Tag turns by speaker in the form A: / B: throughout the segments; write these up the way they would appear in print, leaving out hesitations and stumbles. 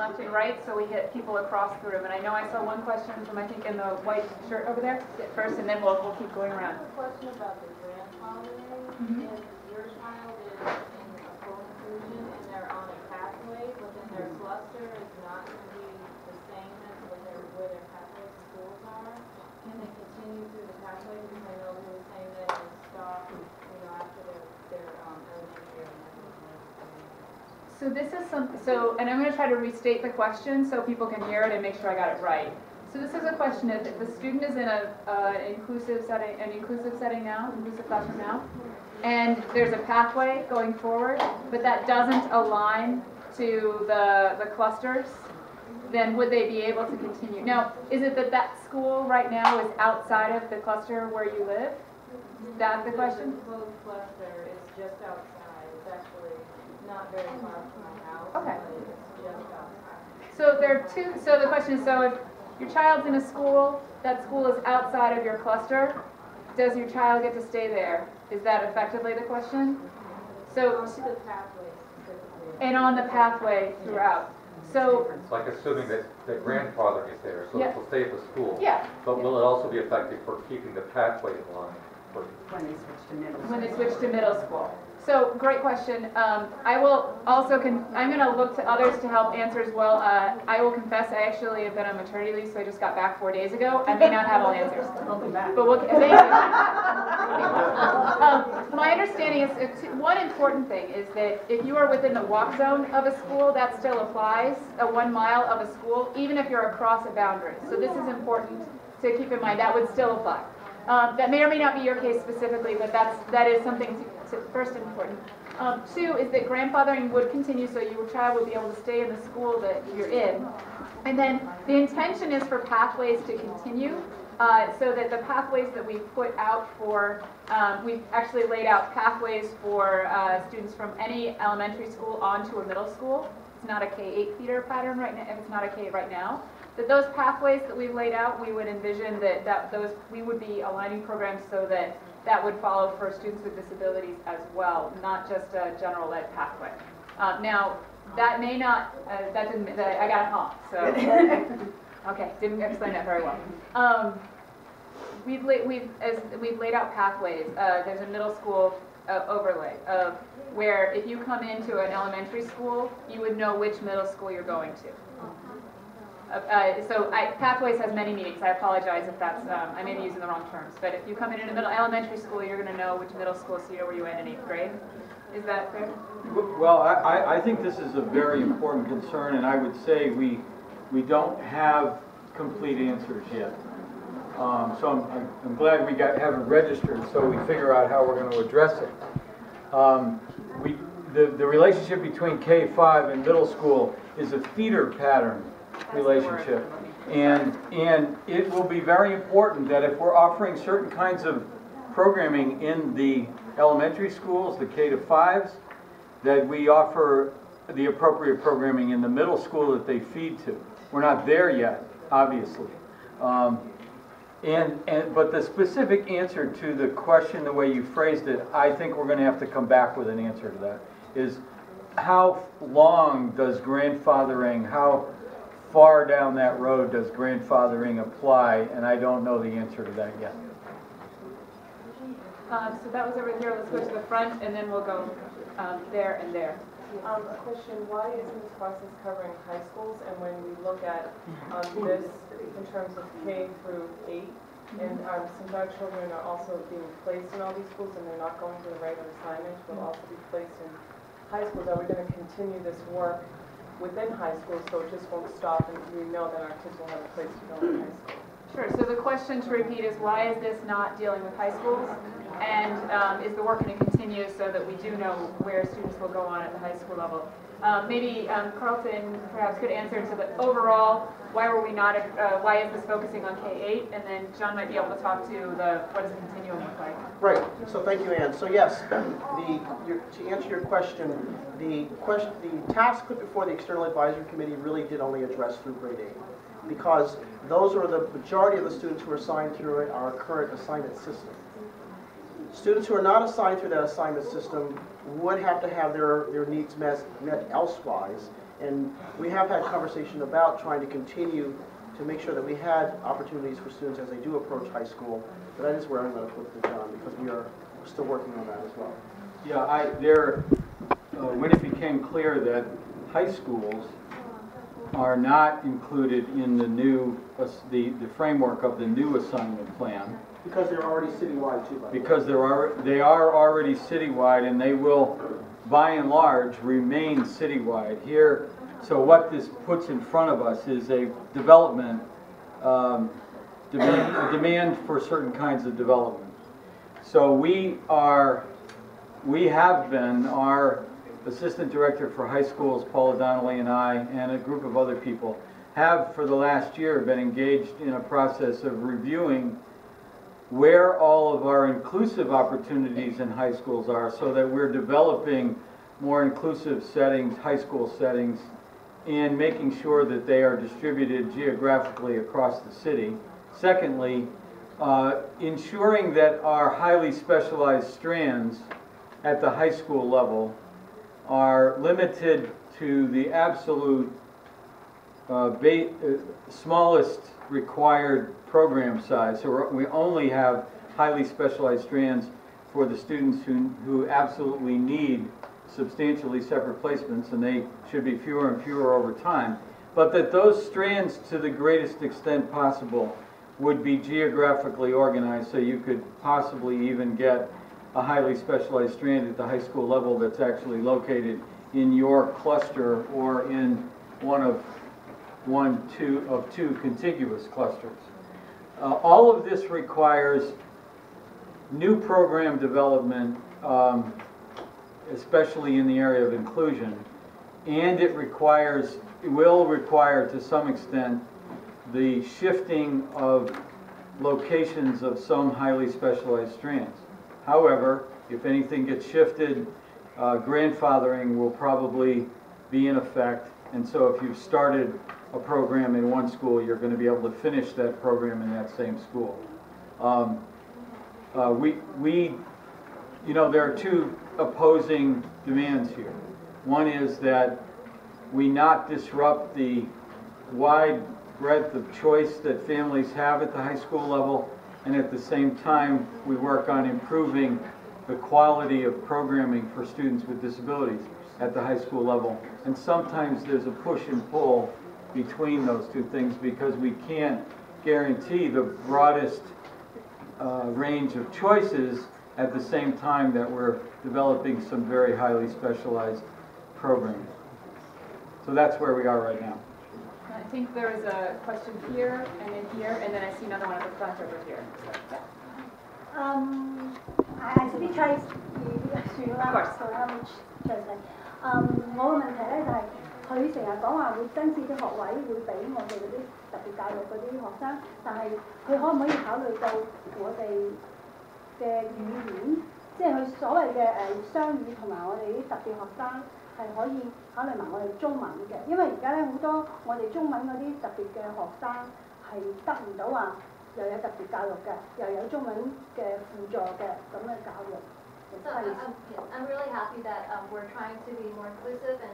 A: left and right, so we hit people across the room. And I know I saw one question from, I think, in the white shirt over there first, and then we'll keep going around.
B: I have a question about the grandfathering. If your child is in a full inclusion and they're on a pathway, but then their cluster is not going to be the same as where their pathway schools are, can they continue through the pathway? Because I know they were saying that it would stop, after their elementary.
A: So this is and I'm going to try to restate the question so people can hear it and make sure I got it right. So this is a question: if the student is in an inclusive classroom now, and there's a pathway going forward, but that doesn't align to the clusters, then would they be able to continue? Now, is it that school right now is outside of the cluster where you live? Is that the question?
B: The closed cluster is just outside. It's actually not very far from my house.
A: Okay.
B: But it's just outside.
A: So there are two. So the question is: so if your child's in a school, that school is outside of your cluster, does your child get to stay there? Is that effectively the question? So
B: onto the pathway specifically.
A: And on the pathway throughout. So
C: it's like assuming that grandfathering is there, so
A: yeah.
C: It will stay at the school.
A: Yeah.
C: But will it also be effective for keeping the pathway in line?
D: When they switch to middle school.
A: When they switch to middle school. So, great question. I will also, I'm going to look to others to help answer as well. I will confess, I actually have been on maternity leave, so I just got back 4 days ago. I may not have all the answers.
D: Welcome back.
A: But thank you. My understanding is, one important thing is that if you are within the walk zone of a school, that still applies, 1 mile of a school, even if you're across a boundary. So this is important to keep in mind. That would still apply. That may or may not be your case specifically, but that is something to first important. Two is that grandfathering would continue, so your child would be able to stay in the school that you're in. And then the intention is for pathways to continue, so that the pathways that we've put out for, we've actually laid out pathways for students from any elementary school onto a middle school. It's not a K-8 feeder pattern right now, if it's not a K right now. That those pathways that we've laid out, we would envision that we would be aligning programs so that would follow for students with disabilities as well, not just a general ed pathway. Now, that may not, I got it off, so, okay, didn't explain that very well. We've laid out pathways. There's a middle school overlay of where if you come into an elementary school, you would know which middle school you're going to. Pathways has many meanings. I apologize if that's, I may be using the wrong terms. But if you come in a middle elementary school, you're going to know which middle school, so you know where you went in 8th grade. Is that fair?
E: Well, I think this is a very important concern, and I would say we don't have complete answers yet. So I'm glad we have it registered so we figure out how we're going to address it. The relationship between K-5 and middle school is a feeder pattern relationship, and it will be very important that if we're offering certain kinds of programming in the elementary schools, the K-5s, that we offer the appropriate programming in the middle school that they feed to. We're not there yet, obviously. But the specific answer to the question, the way you phrased it, I think we're going to have to come back with an answer to that, is how long does grandfathering, how far down that road does grandfathering apply? And I don't know the answer to that yet.
A: So that was over here. Let's go to the front, and then we'll go there and there.
F: A question, why isn't this process covering high schools? And when we look at this in terms of K through 8, and since our children are also being placed in all these schools and they're not going to the regular assignment, will also be placed in high schools, are we going to continue this work within high school so it just won't stop and we know that our kids will have a place to go in high school?
A: Sure. So the question to repeat is, why is this not dealing with high schools? And is the work going to continue so that we do know where students will go on at the high school level? Maybe Carlton perhaps could answer to the overall, why were we not, why is this focusing on K-8? And then John might be able to talk to what does the continuum look like?
G: Right. So thank you, Ann. So yes, to answer your question, the task put before the External Advisory Committee really did only address through grade 8, because those are the majority of the students who are assigned through our current assignment system. Students who are not assigned through that assignment system would have to have their needs met elsewise, And we have had conversation about trying to continue to make sure that we had opportunities for students as they do approach high school. But that is where I'm going to put the John, because we are still working on that as well.
E: Yeah, when it became clear that high schools are not included in the new, the framework of the new assignment plan,
G: Because they're already citywide too, by the way.
E: because they are already citywide, and they will, by and large, remain citywide. Here, so what this puts in front of us is a development, a demand for certain kinds of development. So we have been, our Assistant Director for High Schools, Paula Donnelly, and I, and a group of other people, have for the last year been engaged in a process of reviewing where all of our inclusive opportunities in high schools are, so that we're developing more inclusive settings, high school settings, and making sure that they are distributed geographically across the city. Secondly, ensuring that our highly specialized strands at the high school level are limited to the absolute smallest required program size. So we only have highly specialized strands for the students who absolutely need substantially separate placements, and they should be fewer and fewer over time. But that those strands, to the greatest extent possible, would be geographically organized, so you could possibly even get a highly specialized strand at the high school level that's actually located in your cluster or in two contiguous clusters. All of this requires new program development, especially in the area of inclusion, and it will require to some extent the shifting of locations of some highly specialized strands. However, if anything gets shifted, grandfathering will probably be in effect, and so if you've started a program in one school, you're going to be able to finish that program in that same school. There are two opposing demands here. One is that we not disrupt the wide breadth of choice that families have at the high school level, and at the same time we work on improving the quality of programming for students with disabilities at the high school level. And sometimes there's a push and pull between those two things, because we can't guarantee the broadest range of choices at the same time that we're developing some very highly specialized programming. So that's where we are right now.
A: I think there is a question here, and then I see another one at the front over here. So, yeah.
H: I speak Chinese 算啦，so how much translate？我嘅問題咧就係佢成日講話會增設啲學位，會俾我哋嗰啲特別教育嗰啲學生，但係佢可唔可以考慮到我哋嘅語言，即係佢所謂嘅雙語同埋我哋啲特別學生係可以考慮埋我哋中文嘅，因為而家咧好多我哋中文嗰啲特別嘅學生係得唔到話又有特別教育嘅，又有中文嘅輔助嘅咁嘅教育。
B: So I'm really happy that we're trying to be more inclusive and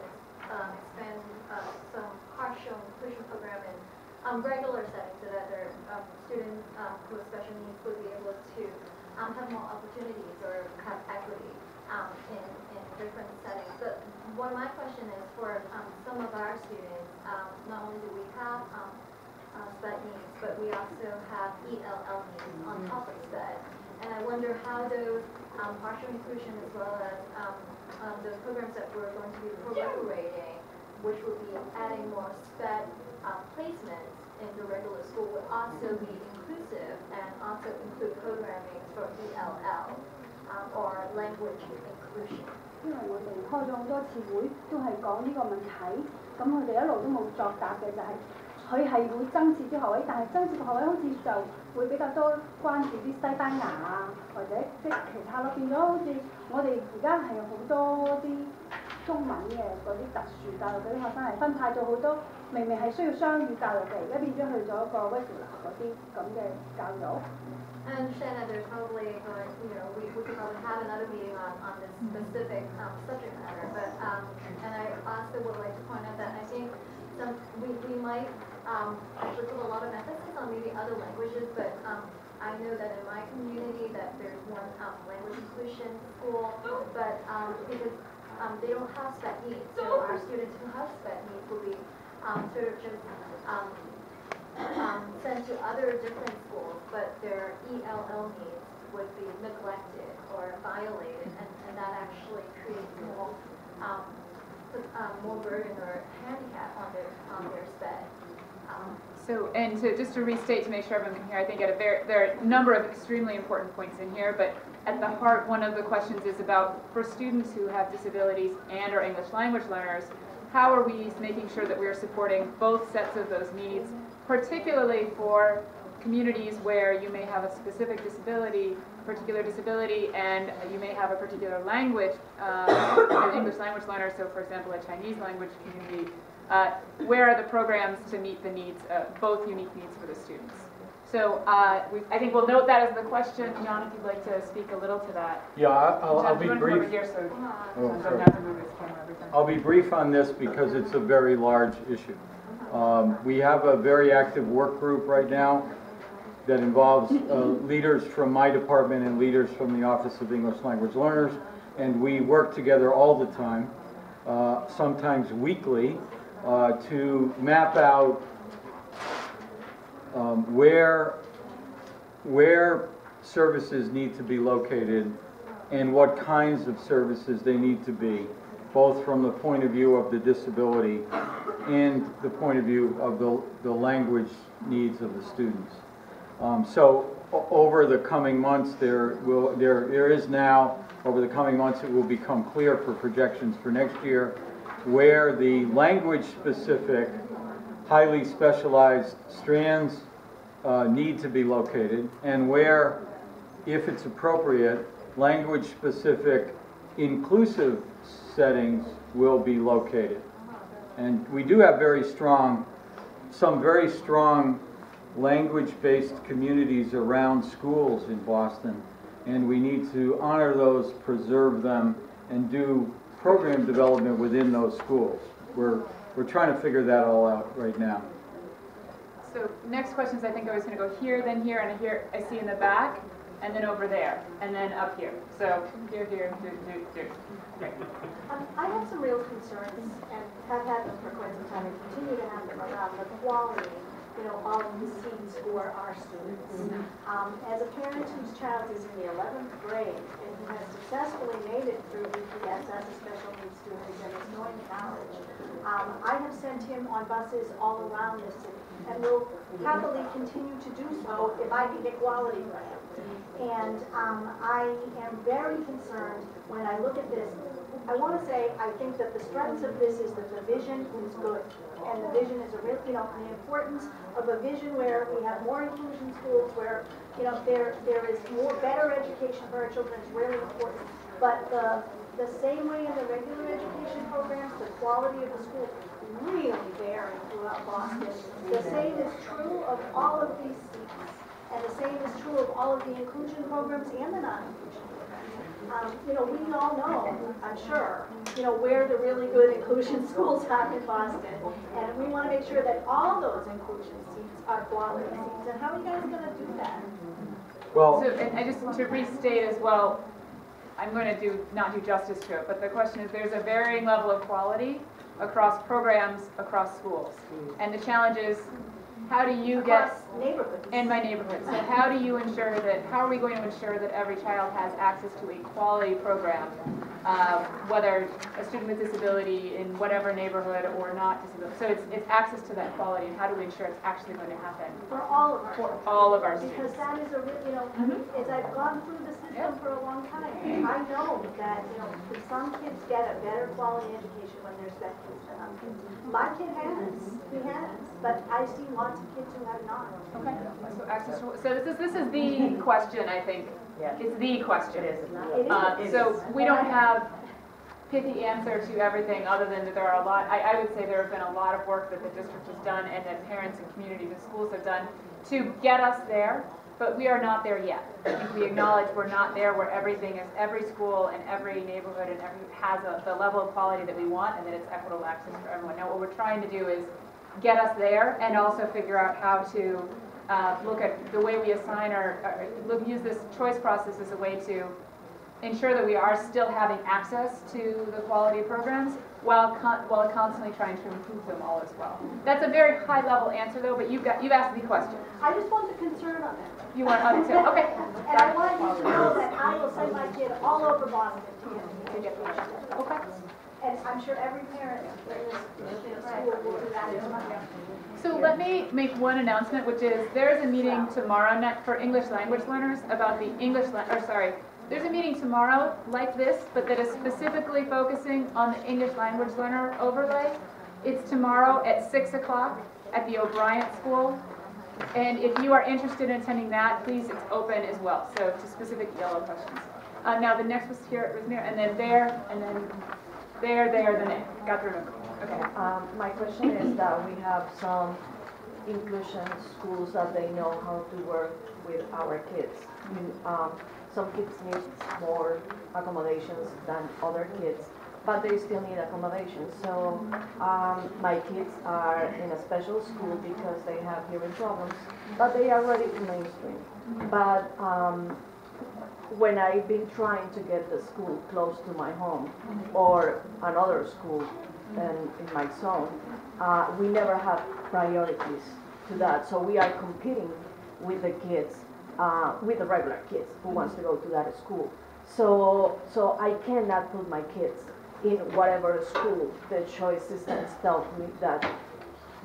B: expand some partial inclusion program in regular settings, so that their students who have special needs would be able to have more opportunities or have equity in different settings. But my question is for some of our students, not only do we have SPED needs, but we also have ELL needs on top of SPED. And I wonder how those partial inclusion, as well as the programs that we're going to be proliferating, which will be adding more SPED placements in the regular school, will also be inclusive and also include programming for ELL or language inclusion.
H: 因為我哋開咗好多次會，都係講呢個問題，咁佢哋一路都冇作答嘅，就係佢係會增設啲學位，但係增設學位好似就會比較多關注啲西班牙啊，或者即係其他咯，變咗好似我哋而家係好多啲中文嘅嗰啲特殊教育嗰啲學生係分派咗好多，明明係需要雙語教育嘅，而家變咗去咗一個 regular 嗰啲咁嘅教育。
B: I understand that there's probably, we could probably have
I: another meeting on this specific subject matter, but, and I also would like to point out that I think we might actually put a lot of emphasis on maybe other languages, but I know that in my community that there's one language inclusion school, but because they don't have SPED needs, so our students who have SPED needs will be sort of just sent to other different schools, but their ELL needs would be neglected or violated, and that actually creates more burden or handicap on their SPED.
A: So, and just to restate, to make sure everyone can hear, I think there are a number of extremely important points in here, but at the heart, one of the questions is about, for students who have disabilities and or English language learners, how are we making sure that we are supporting both sets of those needs, particularly for communities where you may have a specific disability, and you may have a particular language, an English language learner, so for example, a Chinese language community. Where are the programs to meet the needs, both unique needs for the students? So I think we'll note that as the question. John, if you'd like to speak a little to that.
E: Yeah, I'll be brief. I'll be brief on this because it's a very large issue. We have a very active work group right now that involves leaders from my department and leaders from the Office of English Language Learners, and we work together all the time, sometimes weekly, to map out where services need to be located and what kinds of services they need to be, both from the point of view of the disability and the point of view of the language needs of the students. So over the coming months, there is now, over the coming months, it will become clear for projections for next year where the language-specific, highly specialized strands need to be located, and where, if it's appropriate, language-specific inclusive settings will be located. And we do have some very strong language-based communities around schools in Boston, and we need to honor those, preserve them, and do program development within those schools. We're trying to figure that all out right now.
A: So next questions, I think I was going to go here, then here, and here I see in the back, and then over there, and then up here. So here. Great.
J: I have some real concerns, and have had them for quite some time, and continue to have them around the quality, of the seats for our students. As a parent whose child is in the 11th grade and who has successfully made it through EPS as a special needs student and is going to college, I have sent him on buses all around the city and will happily continue to do so if I can get quality for him. And I am very concerned when I look at this. I want to say I think that the strength of this is that the vision is good, and the vision is a real, the importance of a vision where we have more inclusion schools, where there is more better education for our children is really important. But the same way in the regular education programs, the quality of the school really vary throughout Boston. The same is true of all of these seats, and the same is true of all of the inclusion programs and the non-inclusion programs. We all know, I'm sure, where the really good inclusion schools are in Boston, and we want to make sure that all those inclusion seats are quality seats. And how are you guys going to do that?
E: Well,
A: so, and I just want to restate as well, I'm going to not do justice to it, but the question is there's a varying level of quality across programs, across schools. And the challenge is, how do you get in my neighborhood? So how do you ensure that, how are we going to ensure that every child has access to a quality program, whether a student with disability in whatever neighborhood or not disability? So it's access to that quality, and how do we ensure it's actually going to happen?
J: For all of our
A: For all of our students.
J: Because that is as I've gone through the system for a long time, I know that, some kids get a better quality education when there's that kids than other kids. My kid has, but I see lots of kids who have not.
A: Okay, so access to, so this is the question, I think.
D: Yeah.
A: It's the question.
D: It is.
A: So we don't have pithy answer to everything other than that there are a lot, I would say there have been a lot of work that the district has done and that parents and communities and schools have done to get us there. but we are not there yet. I think we acknowledge we're not there where everything is, every school and every neighborhood and every has the level of quality that we want and that it's equitable access for everyone. Now what we're trying to do is get us there and also figure out how to look at the way we assign use this choice process as a way to ensure that we are still having access to the quality programs while constantly trying to improve them all as well. That's a very high level answer though, but you've asked the question.
J: I just want the concern on that.
A: You want us to, okay.
J: And I want you to know that I will send my kid all over Boston to get the education.
A: Okay.
J: And I'm sure every parent in this school will do that as well.
A: So let me make one announcement, which is there is a meeting tomorrow night for English language learners about the there's a meeting tomorrow like this, but that is specifically focusing on the English language learner overlay. It's tomorrow at 6 o'clock at the O'Brien School. And if you are interested in attending that, please, it's open as well. So to specific yellow questions. Now the next was here, and then there, and then there, then there. Got to remember. Okay.
K: My question is that we have some inclusion schools that they know how to work with our kids. Some kids need more accommodations than other kids, but they still need accommodations. So my kids are in a special school because they have hearing problems, but they are ready to mainstream. But when I've been trying to get the school close to my home or another school in my zone, we never have priorities to that. So we are competing with the kids, with the regular kids who wants to go to that school. So I cannot put my kids in whatever school the choice systems tell me that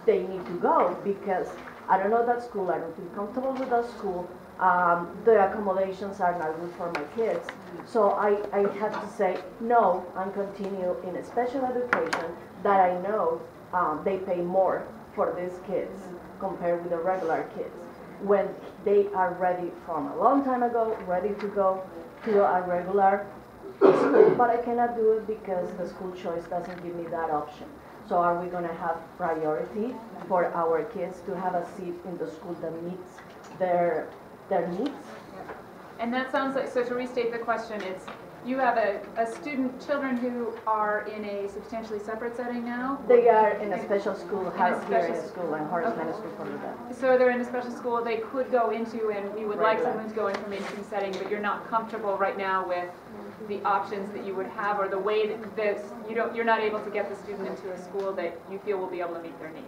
K: they need to go, because I don't know that school, I don't feel comfortable with that school, the accommodations are not good for my kids. So I have to say no and continue in a special education that I know they pay more for these kids compared with the regular kids, when they are ready from a long time ago, ready to go to a regular school, but I cannot do it because the school choice doesn't give me that option. So are we going to have priority for our kids to have a seat in the school that meets their needs?
A: And that sounds like, so to restate the question, it's you have children who are in a substantially separate setting now?
K: They are in a special school, Harris School and Horace Mann School for that.
A: So they're in a special school they could go into, and you would like someone to go into a mainstream setting, but you're not comfortable right now with the options that you would have, or the way that you're not able to get the student into a school that you feel will be able to meet their needs.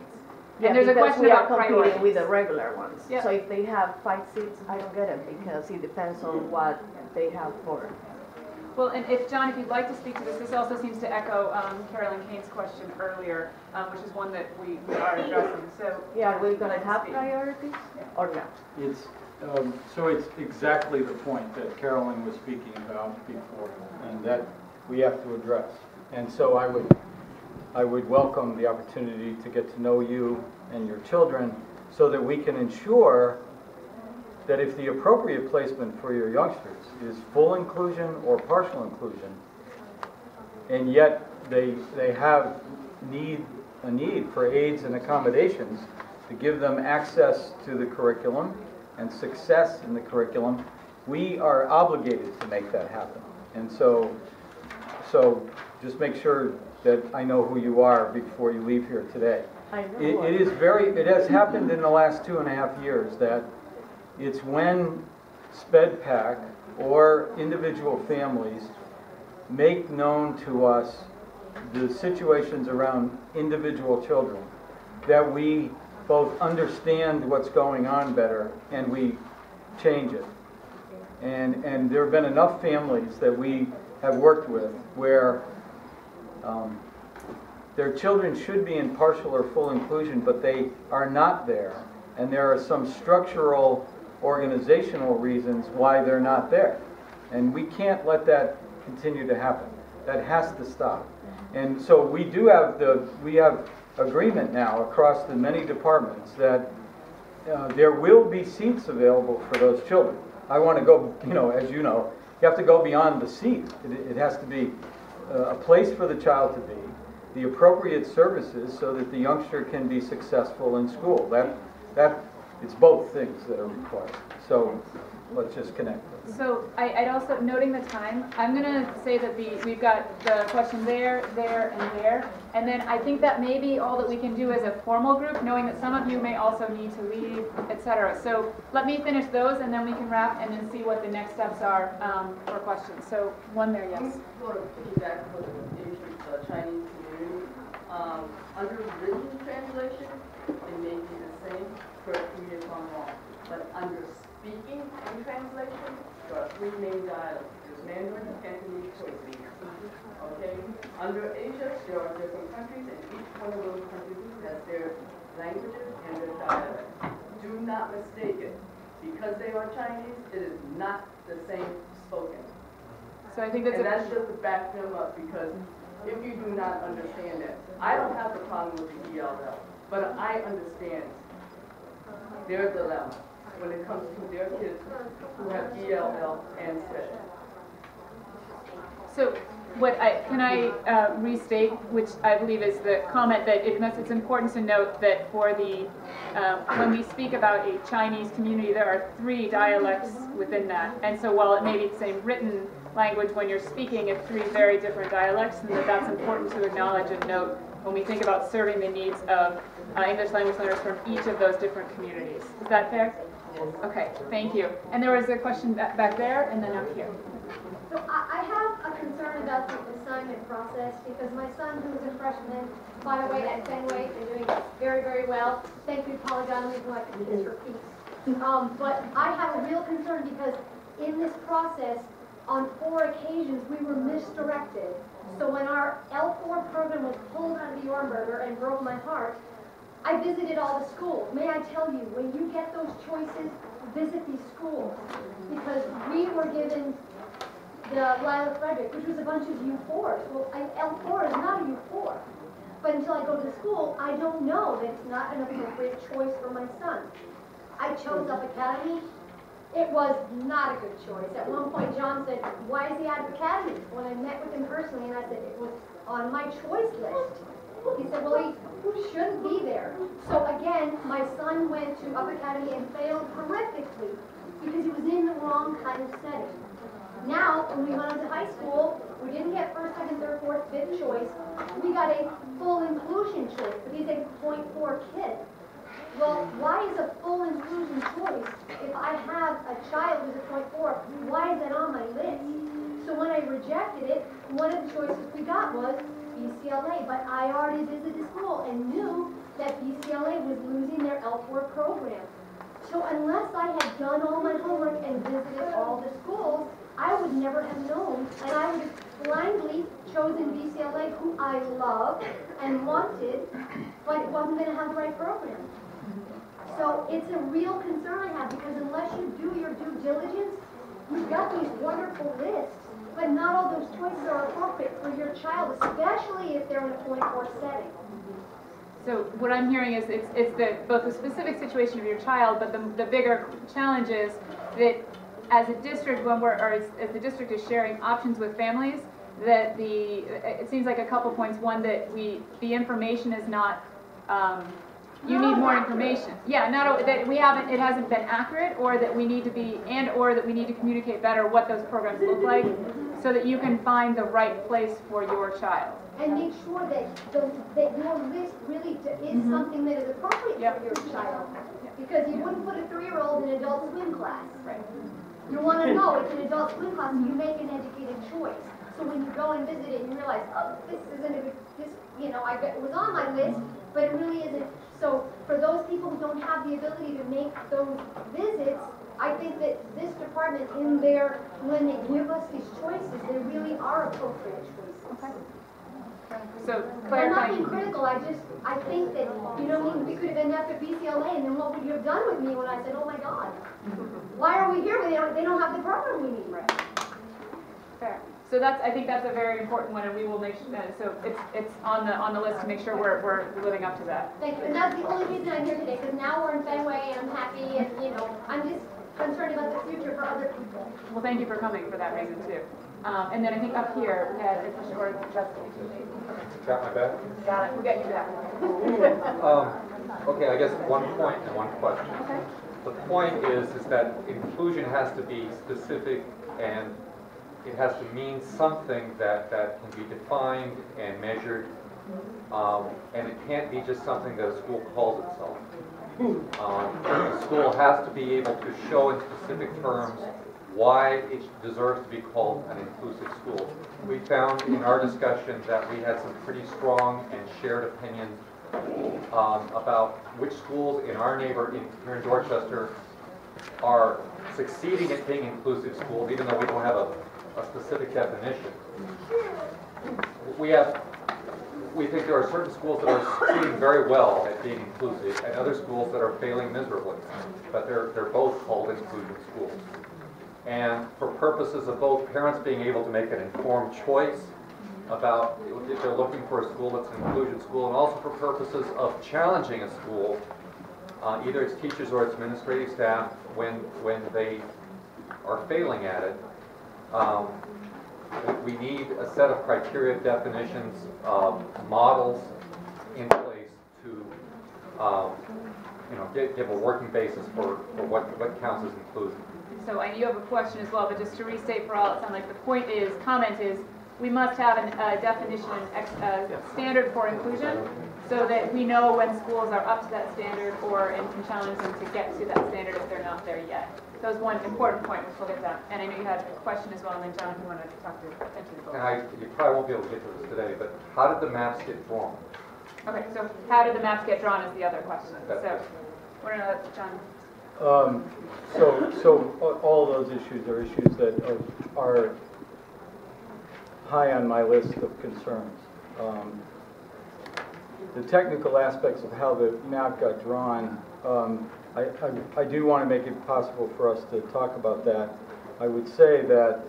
K: Yeah,
A: and there's a question about priorities
K: with the regular ones.
A: Yep.
K: So if they have 5 seats, I don't get it, because it depends on what they have for.
A: Well, and John, if you'd like to speak to this also seems to echo Carolyn Kane's question earlier, which is one that we are addressing. So
K: yeah, are we going to have priorities or not?
E: It's so it's exactly the point that Carolyn was speaking about before, and that we have to address. And so I would welcome the opportunity to get to know you and your children, so that we can ensure that if the appropriate placement for your youngsters is full inclusion or partial inclusion, and yet they have a need for aids and accommodations to give them access to the curriculum and success in the curriculum, we are obligated to make that happen. And so just make sure that I know who you are before you leave here today.
K: I know.
E: It has happened in the last 2.5 years that it's when SpedPac or individual families make known to us the situations around individual children that we both understand what's going on better and we change it. And there have been enough families that we have worked with where their children should be in partial or full inclusion, but they are not there. And there are some structural, organizational reasons why they're not there. And we can't let that continue to happen. That has to stop. And so we have agreement now across the many departments that there will be seats available for those children. I want to go, as you know, you have to go beyond the seat. It has to be a place for the child to be, the appropriate services so that the youngster can be successful in school. It's both things that are required. So let's just connect them.
A: So I'd also, noting the time, I'm gonna say that we've got the question there, there, and there. And then I think that may be all that we can do as a formal group, knowing that some of you may also need to leave, etc. So let me finish those and then we can wrap and then see what the next steps are for questions. So one there, yes.
L: Sort of piggyback with the Chinese community. Under written translation, it may be the same, correct me if I'm wrong. But under speaking and translation, there are three main dialects. There's Mandarin, Cantonese, Chinese. Okay? Under Asia, there are different countries, and each one of those countries has their languages and their dialects. Do not mistake it. Because they are Chinese, it is not the same spoken.
A: So I think that's
L: and that's just to back them up, because if you do not understand that, I don't have the problem with the ELL, but I understand their dilemma when it comes to their kids who have ELL and SPED.
A: So can I restate, which I believe is the comment that it's important to note that for the, when we speak about a Chinese community, there are three dialects within that. And so while it may be the same written language, when you're speaking, it's three very different dialects, and that's important to acknowledge and note when we think about serving the needs of English language learners from each of those different communities. Is that fair? Okay, thank you. And there was a question back there, and then up here.
I: So I have a concern about the assignment process because my son, who's a freshman, by the way, at Fenway, is doing very, very well. Thank you, Polygon, for my computer for peace. But I have a real concern because in this process, on 4 occasions, we were misdirected. So when our L4 program was pulled out of the Yornberger and broke my heart, I visited all the schools. May I tell you, when you get those choices, visit these schools. Because we were given the Lila Frederick, which was a bunch of U4s. Well, L4 is not a U4. But until I go to the school, I don't know that it's not an appropriate choice for my son. I chose Up Academy. It was not a good choice. At one point, John said, why is he out of Academy? When I met with him personally, and I said, it was on my choice list. He said, well, he shouldn't be there. So again, my son went to Up Academy and failed horrifically because he was in the wrong kind of setting. Now, when we went on to high school, we didn't get first, second, third, fourth, fifth choice. We got a full inclusion choice, but he's a .4 kid. Well, why is a full inclusion choice if I have a child who's a .4? Why is that on my list? So when I rejected it, one of the choices we got was BCLA, but I already visited school and knew that BCLA was losing their L4 program. So unless I had done all my homework and visited all the schools, I would never have known, and I would have blindly chosen BCLA, who I love and wanted, but it wasn't going to have the right program. So it's a real concern I have, because unless you do your due diligence, you've got these wonderful lists, but not all those choices are appropriate for your child, especially if they're in a .4 setting.
A: So what I'm hearing is it's both the specific situation of your child, but the bigger challenge is that as a district, as the district is sharing options with families, that it seems like a couple points. One, that the information is not. You need more information. Yeah, not that it hasn't been accurate, or that we need to be, or that we need to communicate better what those programs look like, so that you can find the right place for your child.
I: And make sure that your list really is something that is appropriate for your child. Because you wouldn't put a 3-year-old in an adult swim class.
A: Right.
I: You want to know it's an adult swim class, and you make an educated choice. So when you go and visit it, you realize, oh, this isn't a good, it was on my list, but it really isn't. So for those people who don't have the ability to make those visits, I think that this department, when they give us these choices, they really are appropriate choices.
A: Okay. So
I: I'm not being critical. I think that, we could have ended up at BCLA, and then what would you have done with me when I said, oh my God, why are we here when they don't have the program we need? Right.
A: Fair. So I think that's a very important one, and we will make sure that, so it's on the list to make sure we're living up to that.
I: Thank you. And that's the only reason I'm here today, because now we're in Fenway, and I'm happy, and I'm just concerned about the future for other people.
A: Well, thank you for coming for that reason too. And then I think up here, we had a question, or that's
C: Got my back?
A: got it, we'll get you back.
C: Okay, I guess one point and one question.
A: Okay.
C: The point is that inclusion has to be specific and it has to mean something that can be defined and measured, and it can't be just something that a school calls itself. The school has to be able to show in specific terms why it deserves to be called an inclusive school. We found in our discussion that we had some pretty strong and shared opinions about which schools in our neighborhood here in Dorchester are succeeding at being inclusive schools, even though we don't have a specific definition. We think there are certain schools that are succeeding very well at being inclusive, and other schools that are failing miserably. But they're both called inclusion schools. And for purposes of both parents being able to make an informed choice about if they're looking for a school that's an inclusion school, and also for purposes of challenging a school, either its teachers or its administrative staff, when they are failing at it, we need a set of criteria, definitions, models in place to give a working basis for what counts as inclusion.
A: So I know you have a question as well, but just to restate for all, it sounds like the comment is, we must have a definition, standard for inclusion, so that we know when schools are up to that standard and can challenge them to get to that standard if they're not there yet. That was one important point, which we'll get to that. And I know you had a question as well, and then John, if you want to talk to potentially the book.
C: And you probably won't be able to get to this today, but how did the maps get drawn?
A: Okay, so how did the maps get drawn is the other question. So, what are John?
E: So all those issues are issues that are high on my list of concerns. The technical aspects of how the map got drawn, I do want to make it possible for us to talk about that. I would say that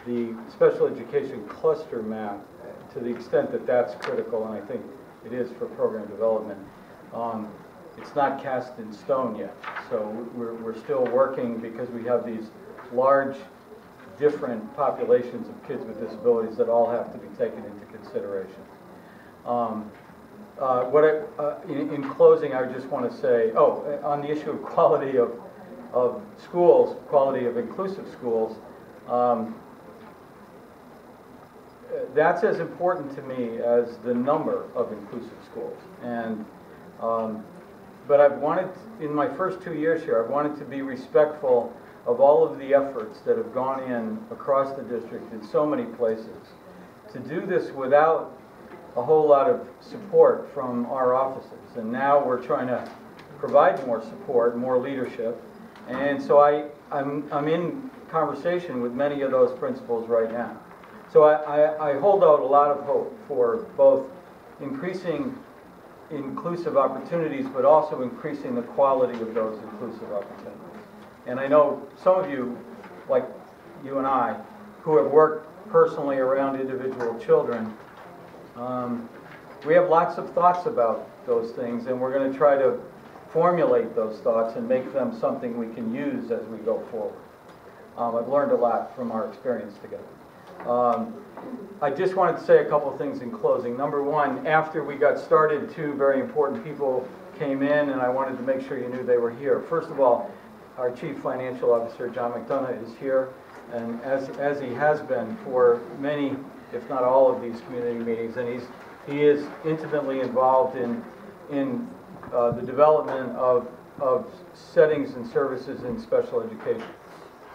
E: the special education cluster map, to the extent that that's critical, and I think it is for program development, it's not cast in stone yet. So we're still working because we have these large, different populations of kids with disabilities that all have to be taken into consideration. In closing, I just want to say, on the issue of quality of schools, quality of inclusive schools, that's as important to me as the number of inclusive schools. And but I've wanted, in my first 2 years here, I've wanted to be respectful of all of the efforts that have gone in across the district in so many places. To do this without a whole lot of support from our offices. And now we're trying to provide more support, more leadership. And so I'm in conversation with many of those principals right now. So I hold out a lot of hope for both increasing inclusive opportunities, but also increasing the quality of those inclusive opportunities. And I know some of you, like you and I, who have worked personally around individual children, we have lots of thoughts about those things, and we're going to try to formulate those thoughts and make them something we can use as we go forward. I've learned a lot from our experience together. I just wanted to say a couple things in closing. Number one, after we got started, two very important people came in, and I wanted to make sure you knew they were here. First of all, our Chief Financial Officer, John McDonough, is here, and as he has been for many, if not all, of these community meetings, and he is intimately involved in the development of settings and services in special education.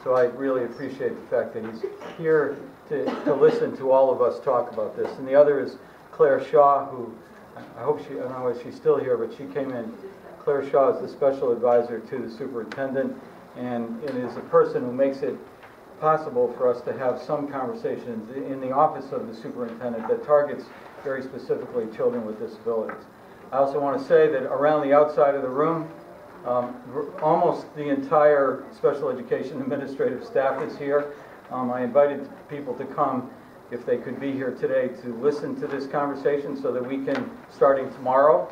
E: So I really appreciate the fact that he's here to listen to all of us talk about this. And the other is Claire Shaw, who I don't know if she's still here, but she came in. Claire Shaw is the special advisor to the superintendent, and it is a person who makes it possible for us to have some conversations in the office of the superintendent that targets very specifically children with disabilities. I also want to say that around the outside of the room, almost the entire special education administrative staff is here. I invited people to come, if they could be here today, to listen to this conversation so that we can, starting tomorrow,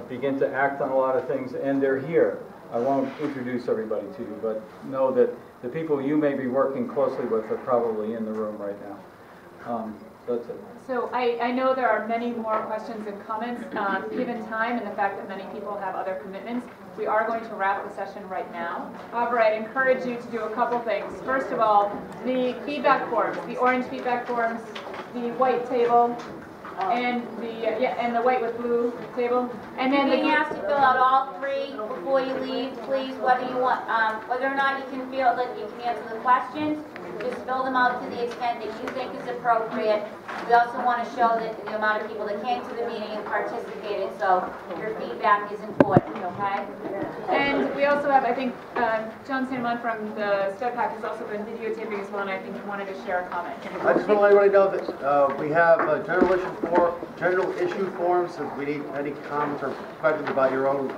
E: begin to act on a lot of things, and they're here. I won't introduce everybody to you, but know that the people you may be working closely with are probably in the room right now. That's it.
A: So I know there are many more questions and comments, given time and the fact that many people have other commitments. We are going to wrap the session right now. However, I'd encourage you to do a couple things. First of all, the feedback forms, the orange feedback forms, the white table, and the white with blue table, and then
M: Being asked to fill out all three before you leave, please. Whether you want, whether or not you can feel that you can answer the questions, just fill them out to the extent that you think is appropriate. We also want to show that the amount of people that came to the meeting and participated, so your feedback is important, okay?
A: And we also have, I think, John Sanamon from the SpedPac has also been videotaping as well, and I think he wanted to share a comment.
N: I just want to let everybody know that we have general issue forms. If we need any comments or questions about your own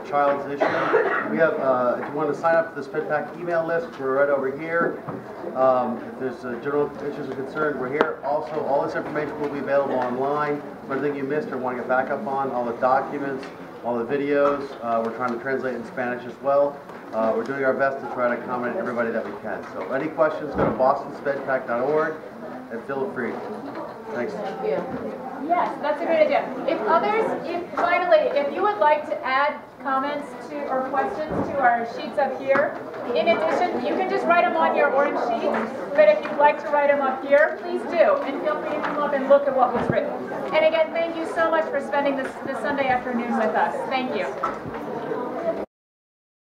N: child's issue, we have. If you want to sign up for the SpedPac email list, we're right over here. If there's general issues or concerns, we're here. Also, all this information will be available online. Anything you missed or want to get back up on, all the documents, all the videos, we're trying to translate in Spanish as well. We're doing our best to try to accommodate everybody that we can. So any questions, go to bostonspedpac.org and feel free. Thanks.
A: Yes, that's a great idea. If you would like to add comments to or questions to our sheets up here, in addition, you can just write them on your orange sheets, but if you'd like to write them up here, please do, and feel free to come up and look at what was written. And again, thank you so much for spending this Sunday afternoon with us. Thank you.